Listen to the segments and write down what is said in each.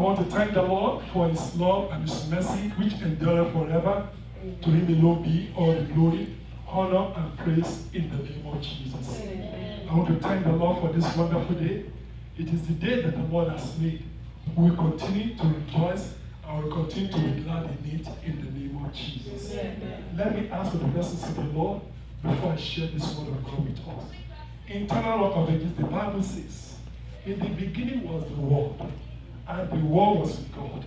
I want to thank the Lord for his love and his mercy, which endureth forever. To him alone be all the glory, honor, and praise in the name of Jesus. I want to thank the Lord for this wonderful day. It is the day that the Lord has made. We will continue to rejoice and we will continue to be glad in it in the name of Jesus. Let me ask for the blessings of the Lord before I share this word of God with us. In Eternal Rock of Ages, the Bible says, in the beginning was the Word, and the Word was with God,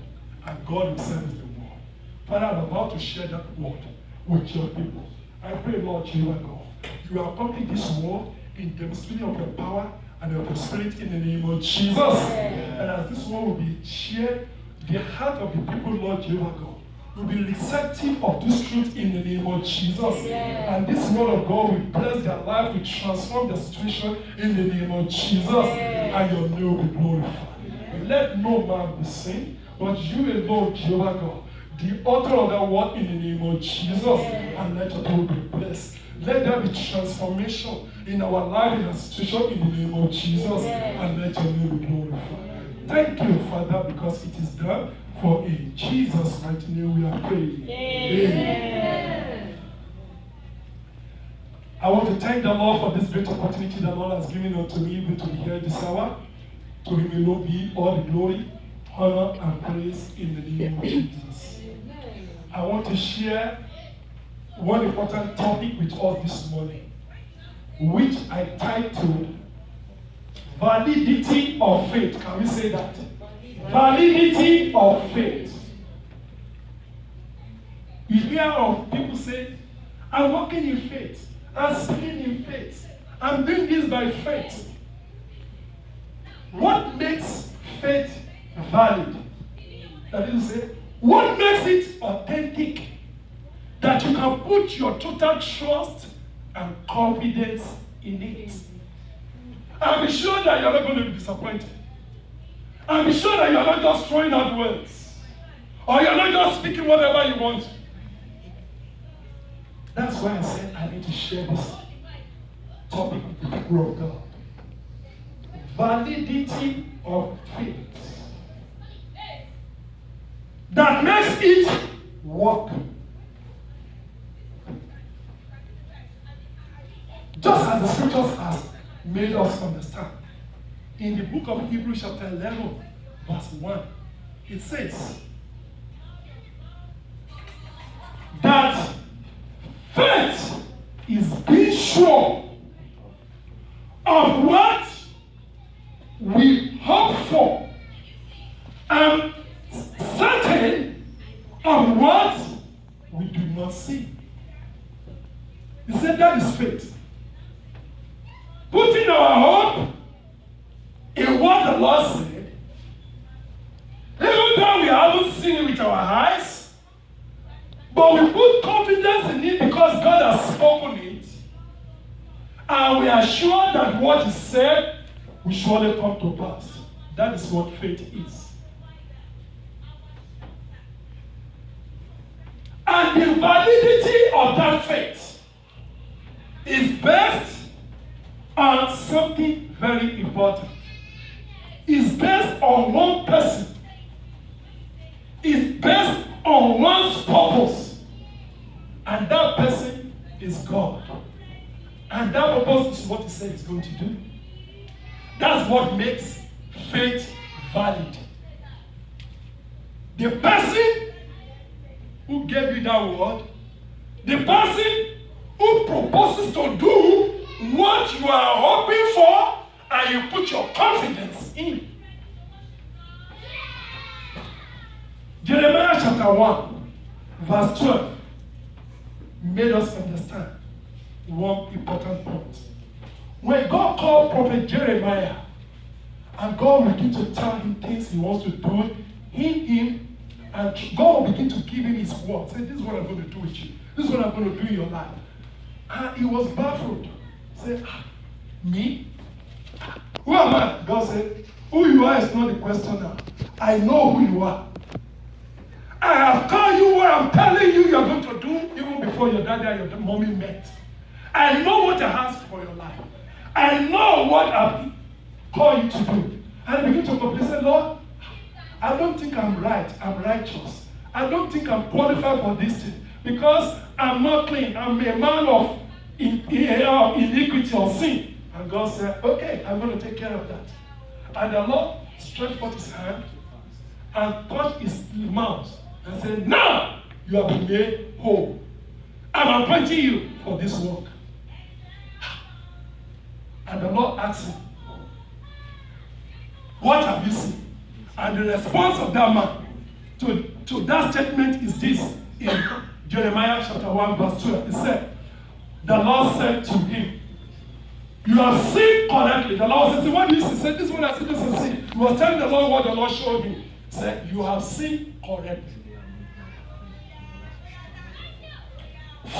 and God himself is the Word. Father, I'm about to share that word with your people. I pray, Lord Jehovah God, you accomplish this word in demonstration of your power and of your spirit in the name of Jesus. And as this word will be shared, the heart of the people, Lord Jehovah God, will be receptive of this truth in the name of Jesus. And this word of God will bless their life, will transform their situation in the name of Jesus. And your name will be glorified. Let no man be seen, but you alone, Jehovah God, the author of that word in the name of Jesus. And let your people be blessed. Let there be transformation in our life, in our situation in the name of Jesus. And let your name be glorified. Thank you, Father, because it is done. For in Jesus' mighty name we are praying. Amen. I want to thank the Lord for this great opportunity the Lord has given unto me even to be here this hour. To him alone be all the glory, honor, and praise in the name of Jesus. I want to share one important topic with us this morning, which I titled Validity of Faith. Can we say that? Validity of faith. You hear of people say, I'm walking in faith, I'm speaking in faith, I'm doing this by faith. What makes faith valid? That is to say, what makes it authentic? That you can put your total trust and confidence in it. And be sure that you're not going to be disappointed. And be sure that you're not just throwing out words. Or you're not just speaking whatever you want. That's why I said I need to share this topic with the people of God. Validity of faith. That makes it work. Just as the scriptures have made us understand. In the book of Hebrews chapter 11, verse 1, it says that faith is being sure of what we hope for and certain of what we do not see. He said that is faith. Putting our hope in what the Lord said, even though we haven't seen it with our eyes, but we put confidence in it because God has spoken it, and we are sure that what He said will surely come to pass. That is what faith is. And the validity of that faith is based on something very important. It's based on one person. It's based on one's purpose. And that person is God. And that purpose is what He said He's going to do. That's what makes faith valid. The person who gave you that word, the person who proposes to do what you are hoping for, and you put your confidence in. Jeremiah chapter 1, verse 12 made us understand one important point. When God called prophet Jeremiah, and God began to tell him things He wants to do in him, and God will begin to give him His word. Say, this is what I'm going to do with you. This is what I'm going to do in your life. And he was baffled. Say, me? Who am I? God said, who you are is not the question now. I know who you are. I have called you what I'm telling you you're going to do even before your daddy and your mommy met. I know what I asked for your life. I know what I've called you to do. And I begin to complain, say, Lord, I don't think I'm right. I'm righteous. I don't think I'm qualified for this thing because I'm not clean. I'm a man of iniquity or sin. And God said, okay, I'm going to take care of that. And the Lord stretched forth his hand and touched his mouth and said, now you have been made whole. I'm appointing you for this work. And the Lord asked him, what have you seen? And the response of that man to that statement is this in Jeremiah chapter 1 verse 12. He said, the Lord said to him, you have seen correctly. The Lord said, what do you see? He said, this is what I said, this is sin. He was telling the Lord what the Lord showed him. He said, you have seen correctly.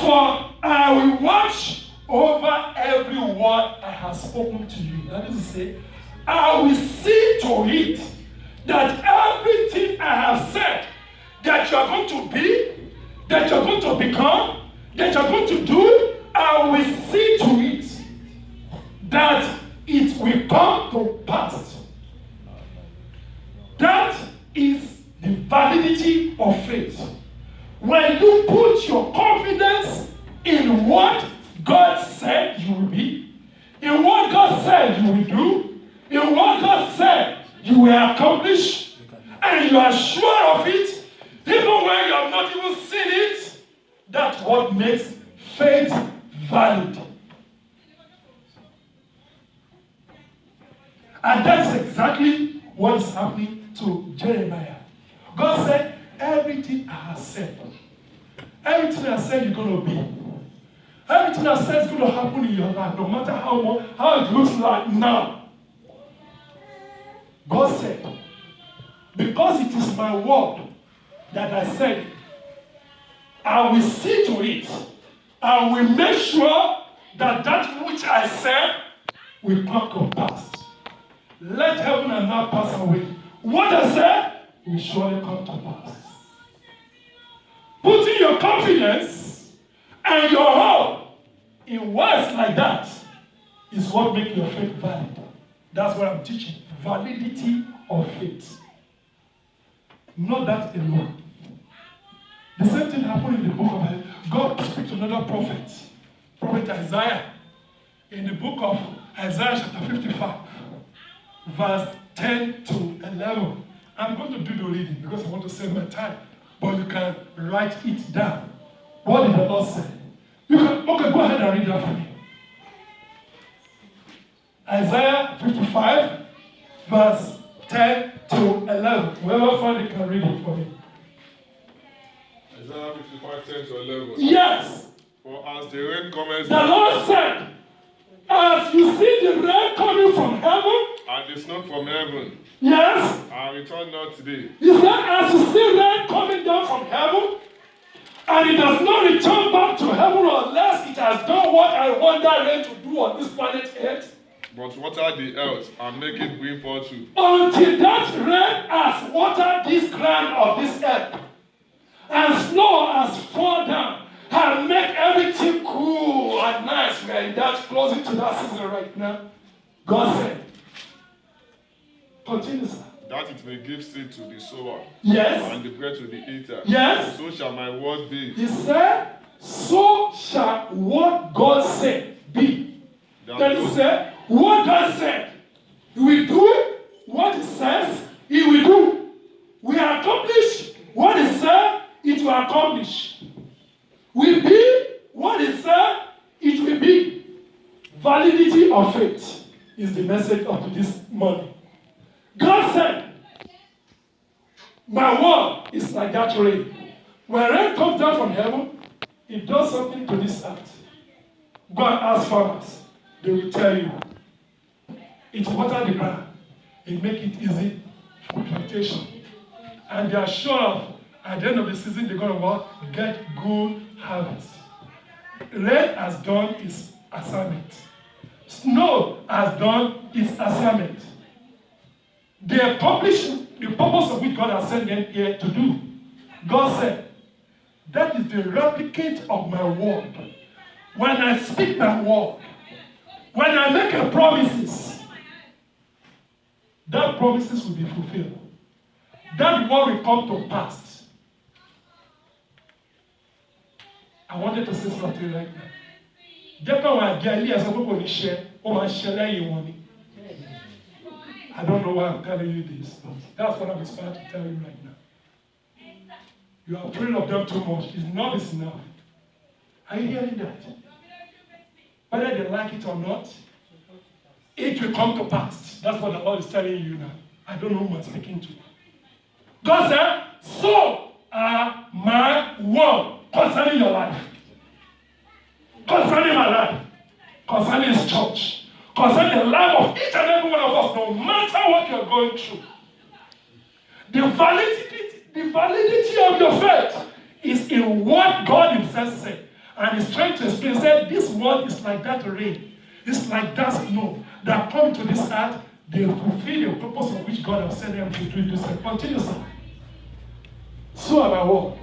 For I will watch over every word I have spoken to you. That is to say, I will see to it that everything I have said that you are going to be, that you are going to become, that you are going to do, I will see to it that it will come to pass. That is the validity of faith. When you put your confidence in what God said you will be, in what God said you will do, in what God said you will accomplish, and you are sure of it, even when you have not even seen it, that's what makes faith valid. And that's exactly what is happening to Jeremiah. God said, everything I have said, everything I said you're going to be, everything I said is going to happen in your life, no matter how it looks like now. God said, because it is my word that I said, I will see to it. I will make sure that that which I said will come to pass. Let heaven and earth pass away. What I said will surely come to pass. Putting your confidence and your hope in words like that is what makes your faith valid. That's what I'm teaching. Validity of faith. Not that alone. The same thing happened in the book of Isaiah. God speaks to another prophet, Prophet Isaiah, in the book of Isaiah chapter 55, verse 10 to 11. I'm going to do the reading because I want to save my time, but you can write it down. What did the Lord say? Okay, go ahead and read that for me. Isaiah 55, verse 10 to 11. Whoever find it can read it for me. Isaiah 55, 10 to 11. Yes. For as the rain cometh, the Lord said, as you see the rain coming from heaven, and the snow from heaven, yes, and return not today. He said, as you see rain coming down from heaven, and it does not return back to heaven unless it has done what I want that rain to do on this planet Earth, but water the earth and make it bring forth fruit. until that rain has watered this ground of this earth, and snow has fallen down, and make everything cool and nice. We are in that, closing to that season right now. God said, continue, sir. That it may give seed to the sower, Yes. and the bread to the eater. Yes. So shall my word be. He said, so shall what God said be. Then he said, what God said, he will do what he says, he will do. We accomplish what he said, it will accomplish. We be what he said, it will be. Validity of faith is the message of this morning. God said, my word is like that rain. When rain comes down from heaven, it does something to this earth. Go and ask farmers. They will tell you. It waters the ground. It makes it easy for plantation. And they are sure at the end of the season they're going to get good harvest. Rain has done its assignment. Snow has done its assignment. They accomplish the purpose of which God has sent them here to do. God said, that is the replicate of my word. When I speak my word, when I make a promises, that promises will be fulfilled. that word will come to pass. I wanted to say something like that. Jẹ́ káwọn àjẹ́ ilé ẹ̀sọ́ pé kò ní ṣe, ó máa ṣe lẹ́yìn wọn ni. I don't know why I'm telling you this, but that's what I'm inspired to tell you right now. You are afraid of them too much. It's not enough. Are you hearing that? Whether they like it or not, it will come to pass. That's what the Lord is telling you now. I don't know who I'm speaking to. God said, so are my word concerning your life, concerning my life, concerning His church, concerning the life of each and every one of us, no matter what you're going through. The validity of your faith is in what God Himself said. And He's trying to explain, said, this word is like that rain. It's like that snow that come to this earth. They fulfill the purpose of which God has sent them to do this. Continue, sir. So my word.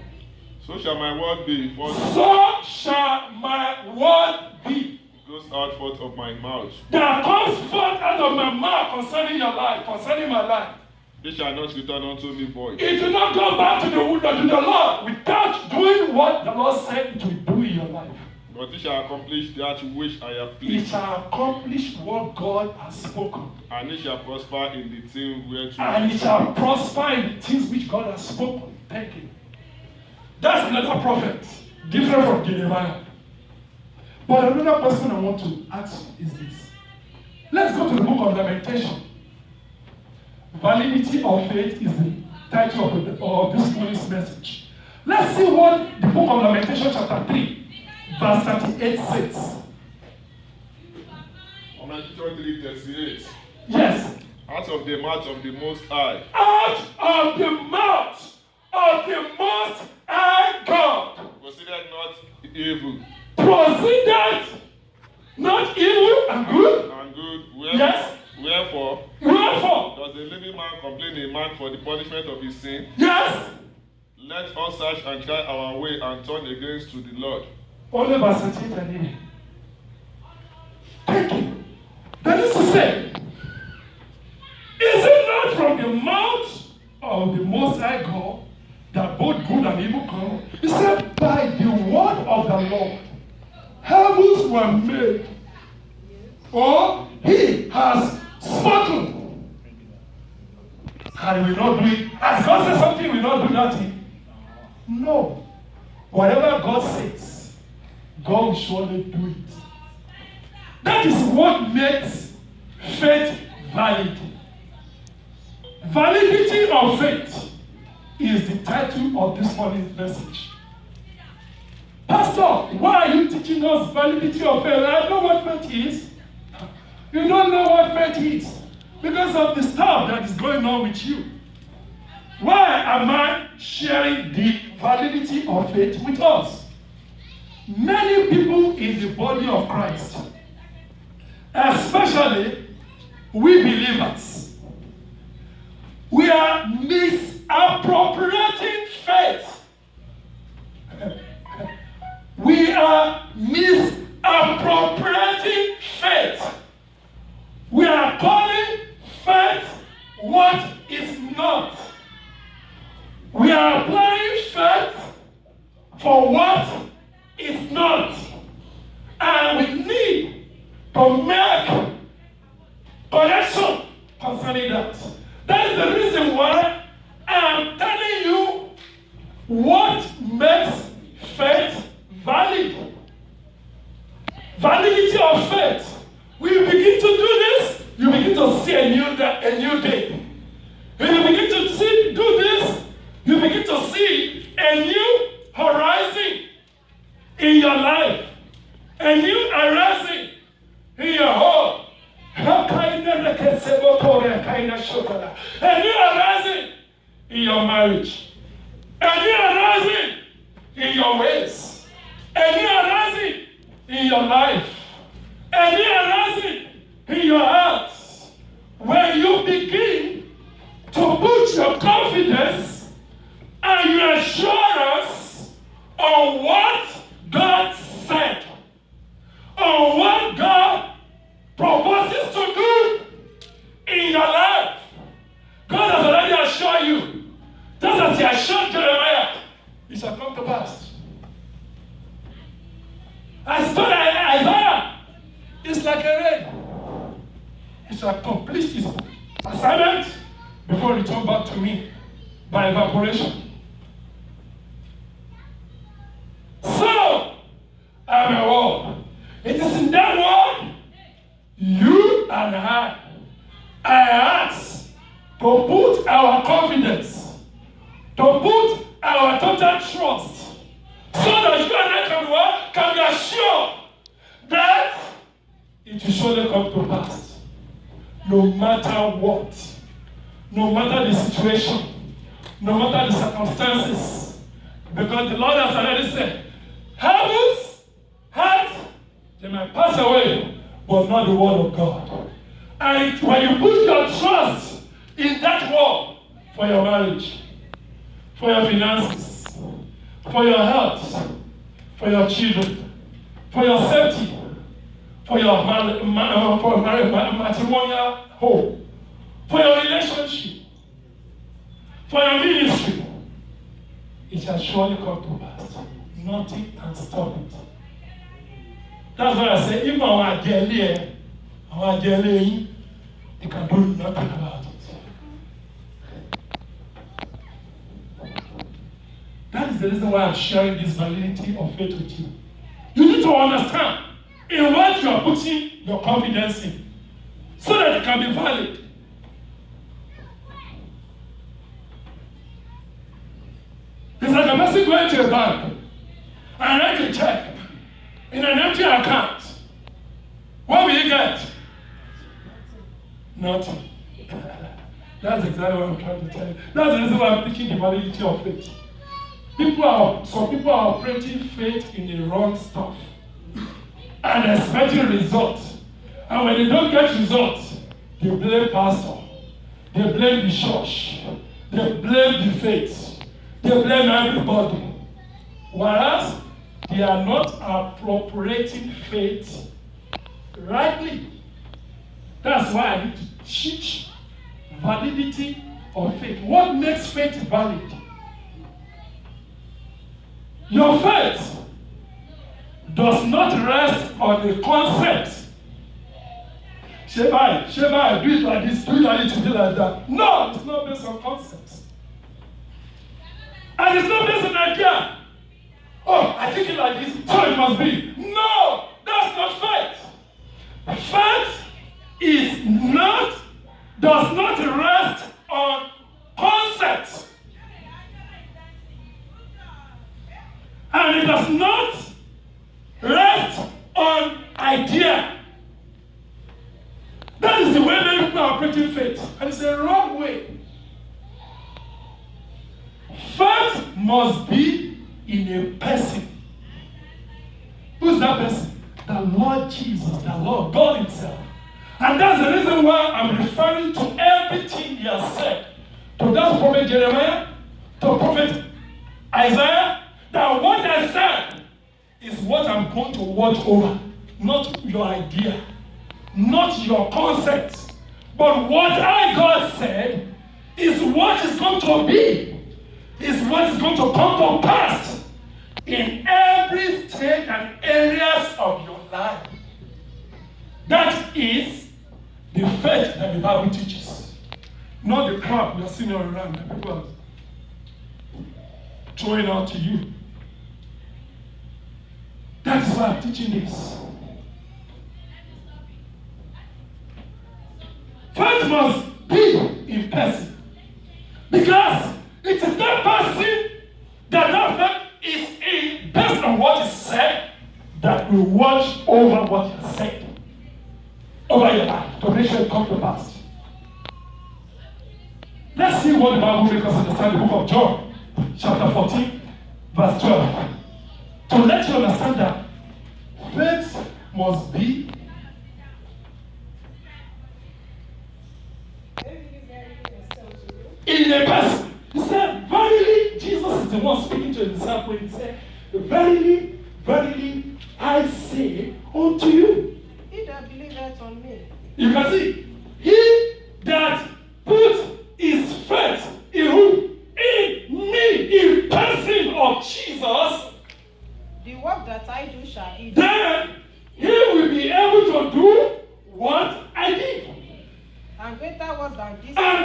So shall my word be. So shall my word be. Goes out forth of my mouth. That comes forth out of my mouth concerning your life, concerning my life. It shall not return unto me void. It will not go back to the Lord without doing what the Lord said it will do in your life. But it shall accomplish that which I have It pleased. shall accomplish what God has spoken. And it shall prosper in the thing whereto. And it shall prosper in the things which God has spoken. Thank you. That's another prophet, different from Jeremiah. But another question I want to ask is this. Let's go to the book of Lamentation. Validity of faith is the title of this morning's message. Let's see what the book of Lamentation chapter 3, verse 38 says. Lamentation 3:38. Yes. Out of the mouth of the Most High. Out of the mouth of the Most High God. Proceeded not evil. Proceeded not evil and good. And good. Yes. Wherefore does the living man complain a man for the punishment of his sin? Yes. Let us search and try our way and turn against to the Lord. Only verse 38 and 8. Thank you. That is to say, is it not from the mouth of the Most High God that both good and evil come? He said, by the word of the Lord, heavens were made, or He has spoken. And we will not do it. As God says something, we will not do that thing. No. Whatever God says, God will surely do it. That is what makes faith valid. Validity of faith is the title of this morning's message. Pastor, why are you teaching us validity of faith? I know what faith is. You don't know what faith is because of the stuff that is going on with you. Why am I sharing the validity of faith with us? Many people in the body of Christ, especially we believers, we are misappropriating faith. We are misappropriating faith. We are calling faith what is not. We are applying faith for what is not. And we need to make correction concerning that. That is the reason why I'm telling you what makes faith valid. Validity of faith. We begin to do this, you begin to see a new day. When you begin to do this, you begin to see a new horizon in your life, a new horizon in your home, a new horizon in your marriage, a new horizon in your ways, a new horizon in your life, a new horizon in your heart. When you begin to put your confidence and your assurance on what God said, on what God proposes to do in your life. God has already assured you Just as he assured Jeremiah, it shall come to pass. As told Isaiah, it's like a rain. It shall complete his assignment before it return back to me by evaporation. So, I'm a word. It is in that word, you and I ask to put our confidence, to put our total trust, so that you and I can be assured that it will surely come to pass. No matter what, no matter the situation, no matter the circumstances, because the Lord has already said, heavens, earth, they might pass away, but not the word of God. And when you put your trust in that word for your marriage, for your finances, for your health, for your children, for your safety, for your matrimonial home, for your relationship, for your ministry, it shall surely come to pass. Nothing can stop it. That's why I say, even our idea, you can do nothing about it. That is the reason why I'm sharing this validity of faith with you. You need to understand in what you are putting your confidence in, so that it can be valid. It's like a person going to a bank and write a check in an empty account. What will you get? Nothing. That's exactly what I'm trying to tell you. That's the reason why I'm teaching the validity of faith. Some people are operating faith in the wrong stuff and expecting results. And when they don't get results, they blame pastor, they blame the church, they blame the faith, they blame everybody. Whereas they are not appropriating faith rightly. That's why I need to teach validity of faith. What makes faith valid? Your faith does not rest on the concept. Shebai, do it like this, do it like this, do it like that. No, it's not based on concepts. And it's not based on idea. Oh, I think it like this, so it must be. No, that's not faith. Faith does not rest on concepts. And it does not rest on idea. That is the way many people are operating faith. And it's a wrong way. Faith must be in a person. Who's that person? The Lord Jesus, the Lord God Himself. And that's the reason why I'm referring to everything He has said. To that prophet Jeremiah, to prophet Isaiah, that what I said is what I'm going to watch over. Not your idea, not your concept. But what I, God, said is what is going to be, is what is going to come to pass in every stage and areas of your life. That is the faith that the Bible teaches. Not the crap you're seeing around that people are throwing out to you. That is why I'm teaching this. Faith must be in person. Because it is that person that faith is in, based on what is said, that will watch over what is said over your life to make sure it comes to pass. Let's see what the Bible makes us understand in the book of John, chapter 14, verse 12. To let you understand that faith must be in a person. He said, verily, Jesus is the one speaking to his disciples. He said, verily, verily, I say unto you. He that believeth on me. You can see, he that put his faith in who? In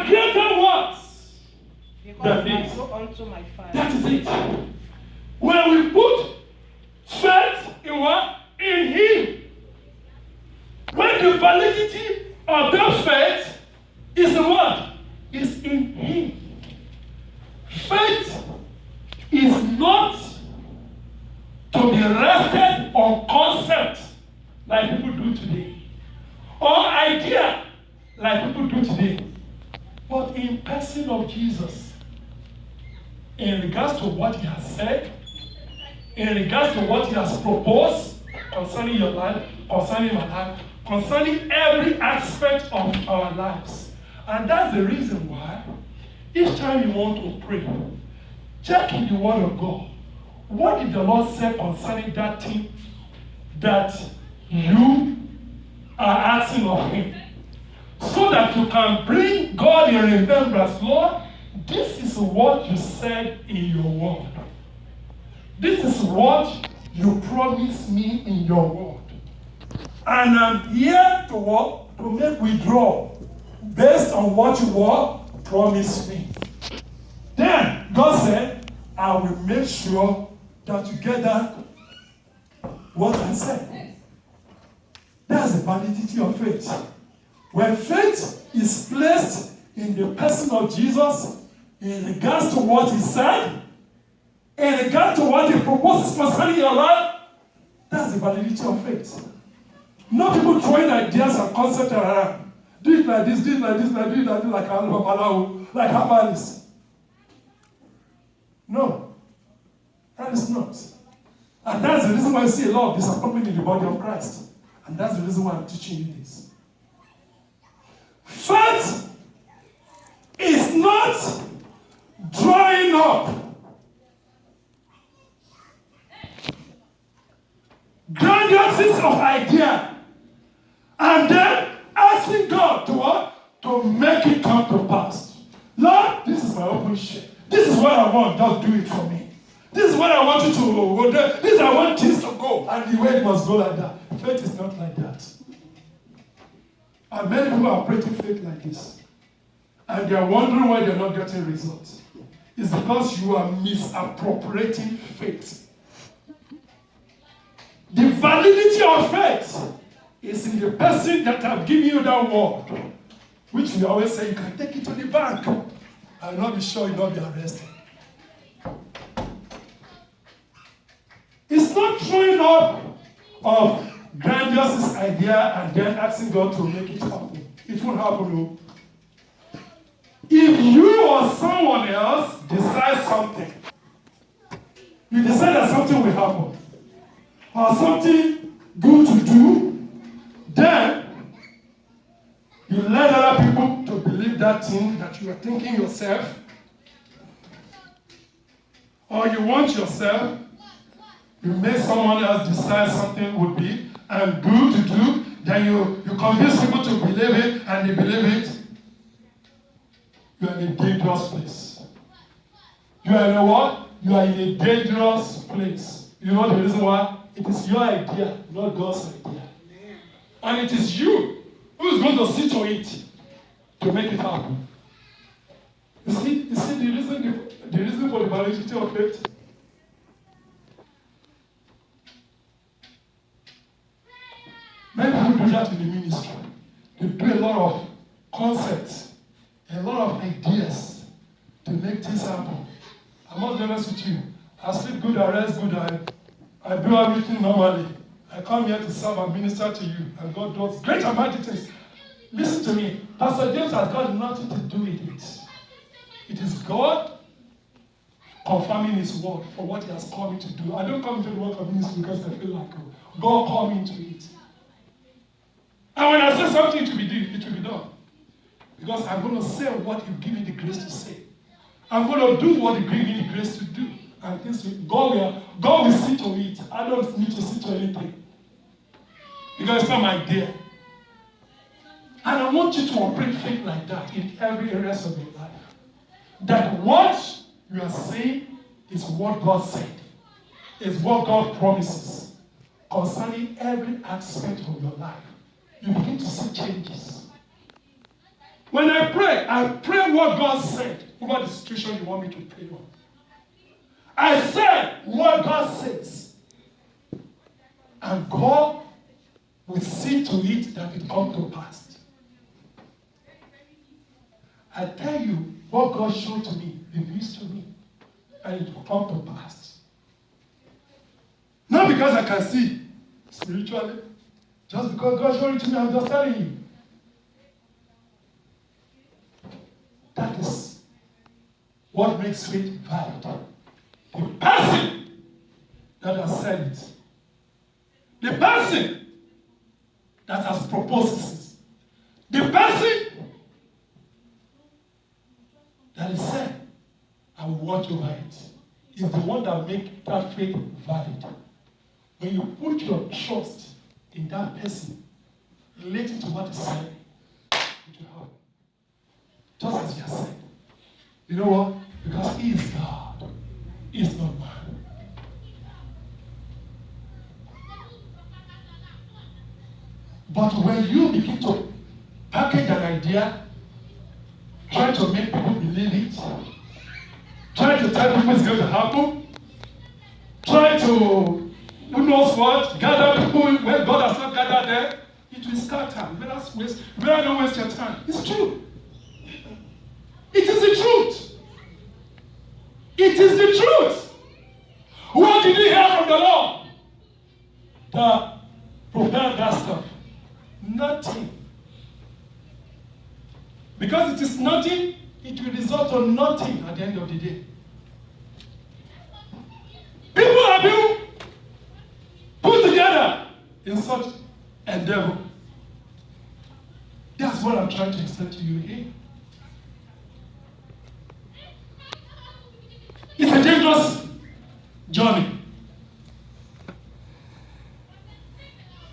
are greater works Because than I this. go unto my Father. That is it. When we put faith in what? In Him. When the validity of that faith is in what? Is in Him. Faith is not to be rested on concept like people do today, or idea like people do today, but in person of Jesus, in regards to what He has said, in regards to what He has proposed concerning your life, concerning my life, concerning every aspect of our lives. And that's the reason why each time you want to pray, check in the Word of God. What did the Lord say concerning that thing that you are asking of Him? So that you can bring God in remembrance. Lord, this is what you said in your word. This is what you promised me in your word. And I'm here to work, to make withdrawal based on what you promised me. Then God said, I will make sure that you get that what I said. That's the validity of faith. When faith is placed in the person of Jesus, in regards to what He said, in regards to what He proposes concerning your life, that's the validity of faith. Not people throwing ideas and concepts around. Do it like this, do it like this, like do it like this, like Herbalis. No, that is not. And that's the reason why I see a lot of disappointment in the body of Christ. And that's the reason why I'm teaching you this. Faith is not drawing up grandioses of idea and then asking God to what? To make it come to pass. Lord, this is my open share. This is what I want. Just do it for me. This is what I want you to go. This is I want things to go. And the way it must go like that. Faith is not like that. And many people are operating faith like this. And they are wondering why they're not getting results. It's because you are misappropriating faith. The validity of faith is in the person that have given you that word, which we always say you can take it to the bank and not be sure you'll not be arrested. It's not throwing up of grandiose idea and then asking God to make it happen. It won't happen, no. If you or someone else decide something, you decide that something will happen, or something good to do, then you let other people to believe that thing that you are thinking yourself, or you want yourself, you make someone else decide something would be and good to do, then you convince people to believe it, and they believe it. You are in a dangerous place. You are in a what? You are in a dangerous place. You know the reason why? It is your idea, not God's idea. And it is you who is going to see to it to make it happen. You see the reason for the validity of faith? Many people do that in the ministry. They do a lot of concepts, a lot of ideas to make things happen. I must be honest with you. I sleep good, I rest good, I do everything normally. I come here to serve and minister to you, and God does great and mighty things. Listen to me. Pastor James has got nothing to do with it. It is God confirming His word for what He has called me to do. I don't come to the work of ministry because I feel like God called me into it. And when I say something to be done, it will be done. Because I'm going to say what you give me the grace to say. I'm going to do what you give me the grace to do. And things God will see to it. I don't need to see to anything. Because it's not my idea. And I want you to operate faith like that in every area of your life. That what you are saying is what God said. Is what God promises. Concerning every aspect of your life. You begin to see changes. When I pray what God said over the situation you want me to pray on. I said what God says. And God will see to it that it comes to pass. I tell you what God showed to me, reveals to me, and it will come to pass. Not because I can see spiritually, just because God showed it to me, I'm just telling you. That is what makes faith valid. The person that has said it, the person that has proposed it, the person that is said, I will watch over it, is the one that makes that faith valid. When you put your trust in that person relating to what is said, it will happen. Just as he has said. You know what? Because he is God. He is not man. But when you begin to package an idea, try to make people believe it, try to tell people it's going to happen, try to, who knows what, gather people when God has not gathered them, it will scatter. You better not waste your time. It's true. It is the truth. It is the truth. What did he hear from the Lord that propelled that stuff? Nothing. Because it is nothing, it will result on nothing at the end of the day. People are being put together in such endeavor. That's what I'm trying to explain to you here. It's a dangerous journey.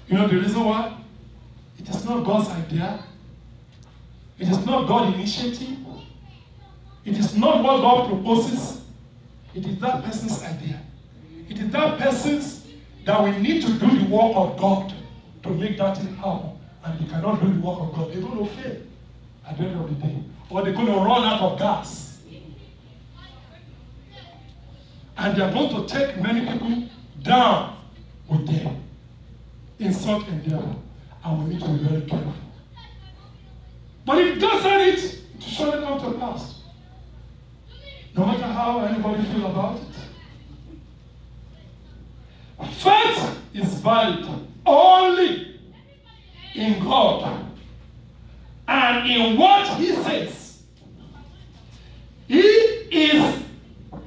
You know the reason why? It is not God's idea. It is not God's initiative. It is not what God proposes. It is that person's idea. It is that person's that we need to do the work of God to make that thing happen. And they cannot do the work of God. They're going to fail at the end of the day. Or they're going to run out of gas. And they're going to take many people down with them in such endeavor. And we need to be very careful. But if God said it, it will surely come to pass. No matter how anybody feels about it. Faith is valid only in God and in what He says. He is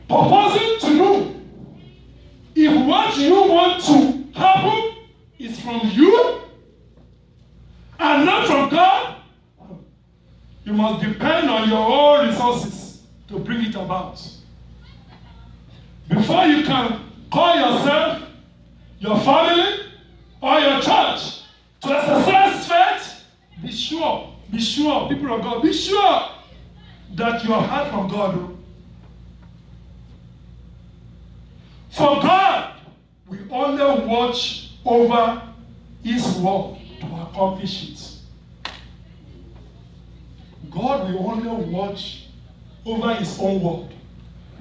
proposing to you. If what you want to happen is from you and not from God, you must depend on your own resources to bring it about. Before you can call yourself, your family, or your church to exercise faith, be sure, people of God, be sure that you are heard from God. For God, we only watch over His work to accomplish it. God will only watch over His own word,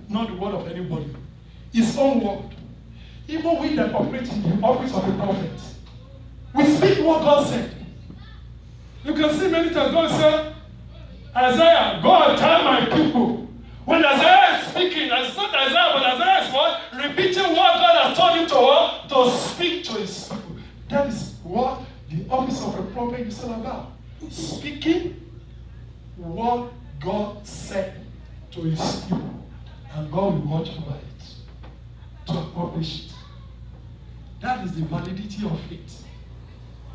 not the word of anybody. His own word. Even we that operate in the office of a prophet, we speak what God said. You can see many times God said, Isaiah, go and tell my people. When Isaiah is speaking, it's not Isaiah, but Isaiah is what? Repeating what God has told him to what? To speak to his people. That is what the office of a prophet is all about. Speaking what God said to his people. And God will watch over it to accomplish it. That is the validity of faith.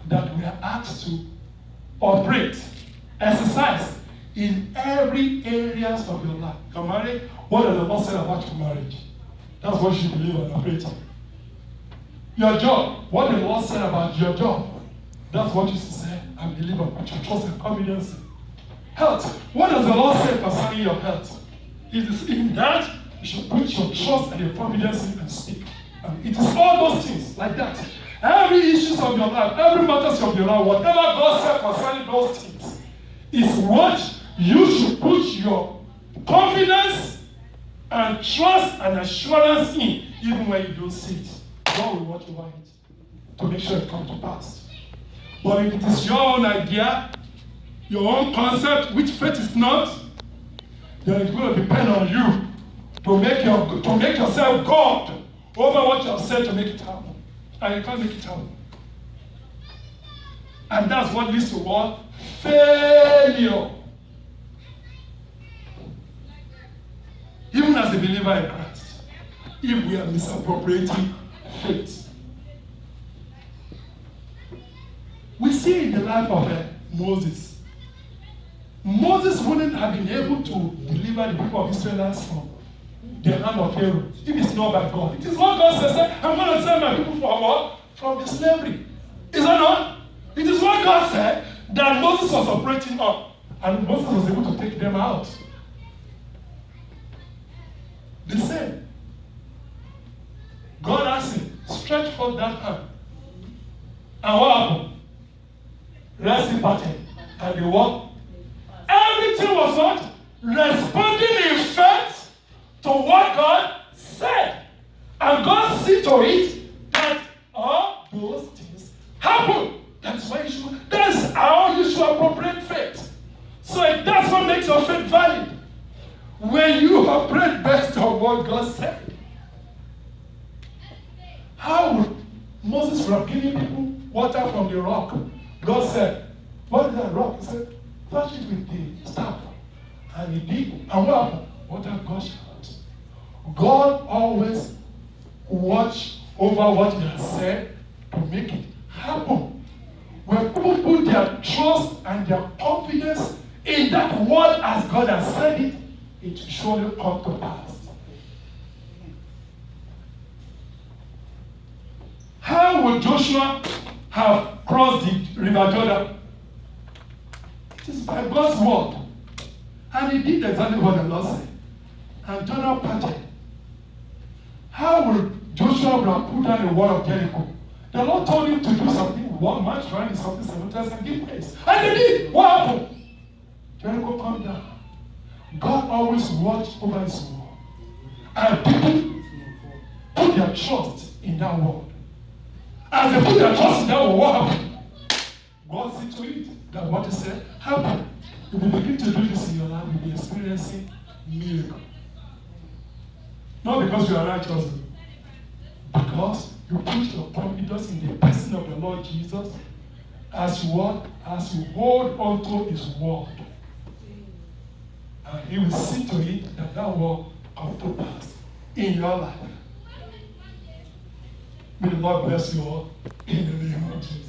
That we are asked to operate, exercise in every areas of your life. You're married, what does the Lord say about your marriage? That's what you believe and operate in. Your job, what the Lord said about your job. That's what you should say and believe and put your trust and confidence in. Health, what does the Lord say concerning your health? It is in that you should put your trust and your confidence in and speak. And it is all those things like that. Every issues of your life, every matters of your life, whatever God said concerning those things, is what you should put your confidence and trust and assurance in, even when you don't see it. God will watch over it to make sure it comes to pass. But if it is your own idea, your own concept, which faith is not, then it's going to depend on you to make yourself God over what you have said to make it happen. And you can't make it happen. And that's what leads to what? Failure. Even as a believer in Christ, if we are misappropriating faith. We see in the life of Moses. Moses wouldn't have been able to deliver the people of Israelites from the hand of Pharaoh if it's not by God. It is what God says, I'm going to send my people from what? From the slavery. Is that not? It is what God said that Moses was operating on. And Moses was able to take them out. The same. God asked him, stretch forth that hand. And what happened? Resting pattern. And they what? Everything was what? Responding in faith to what God said. And God see to it that all those things happen. That's why that's how you should appropriate faith. So that's what makes your faith valid. When you operate based on what God said. How would Moses have given people water from the rock? God said, what is that rock? He said, touch it with the staff. And he did. And what happened? Water gushed out. God always watch over what he has said to make it happen. When people put their trust and their confidence in that word as God has said it, it will surely come to pass. How would Joshua have crossed the river Jordan? It is by God's word. And he did exactly what the Lord said. And Jordan parted. How would Joshua have put down the wall of Jericho? The Lord told him to do something. One man trying something 7 times and give praise. And they did. What happened? Jericho calmed down. God always watched over his word. And people put their trust in that word. As they put their trust in that word, what happened? God see to it that what he said happened. If you begin to do this in your life, you'll be experiencing miracle. Not because you are righteous, because you put your confidence in the person of the Lord Jesus as you what? As you hold on to his word. And he will see to it that that word comes to pass in your life. May the Lord bless you all in the name of Jesus.